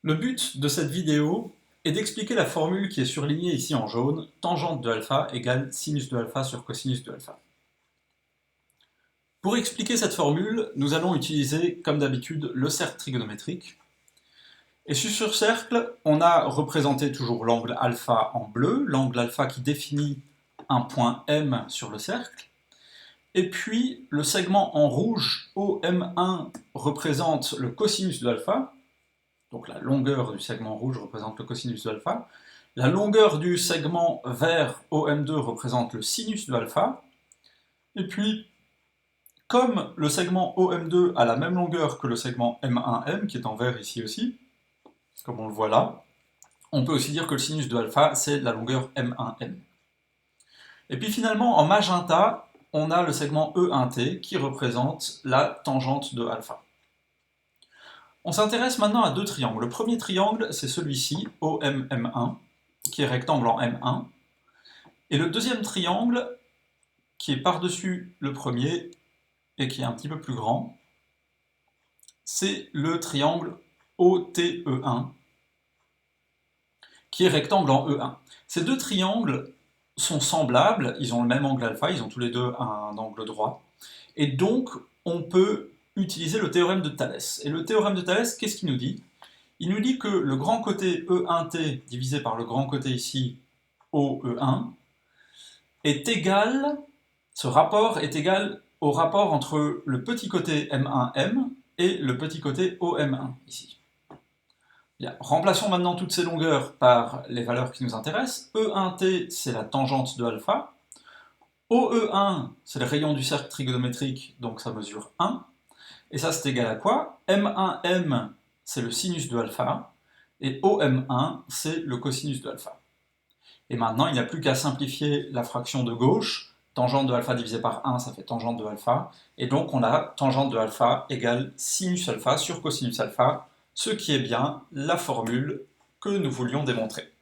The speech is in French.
Le but de cette vidéo est d'expliquer la formule qui est surlignée ici en jaune, tangente de alpha égale sinus de alpha sur cosinus de alpha. Pour expliquer cette formule, nous allons utiliser, comme d'habitude, le cercle trigonométrique. Et sur ce cercle, on a représenté toujours l'angle alpha en bleu, l'angle alpha qui définit un point M sur le cercle. Et puis, le segment en rouge, OM1, représente le cosinus de alpha. Donc la longueur du segment rouge représente le cosinus de alpha. La longueur du segment vert OM2 représente le sinus de alpha. Et puis, comme le segment OM2 a la même longueur que le segment M1M, qui est en vert ici aussi, comme on le voit là, on peut aussi dire que le sinus de alpha, c'est la longueur M1M. Et puis finalement, en magenta, on a le segment E1T qui représente la tangente de alpha. On s'intéresse maintenant à deux triangles. Le premier triangle, c'est celui-ci, OMM1, qui est rectangle en M1. Et le deuxième triangle, qui est par-dessus le premier, et qui est un petit peu plus grand, c'est le triangle OTE1, qui est rectangle en E1. Ces deux triangles sont semblables, ils ont le même angle alpha, ils ont tous les deux un angle droit, et donc on peut utiliser le théorème de Thalès. Et le théorème de Thalès, qu'est-ce qu'il nous dit? Il nous dit que le grand côté E1T divisé par le grand côté ici OE1 est égal, ce rapport est égal au rapport entre le petit côté M1M et le petit côté OM1 ici. Bien, remplaçons maintenant toutes ces longueurs par les valeurs qui nous intéressent. E1T, c'est la tangente de alpha. OE1, c'est le rayon du cercle trigonométrique, donc ça mesure 1. Et ça, c'est égal à quoi? M1M, c'est le sinus de alpha, et OM1, c'est le cosinus de alpha. Et maintenant, il n'y a plus qu'à simplifier la fraction de gauche. Tangente de alpha divisé par 1, ça fait tangente de alpha. Et donc, on a tangente de alpha égale sinus alpha sur cosinus alpha, ce qui est bien la formule que nous voulions démontrer.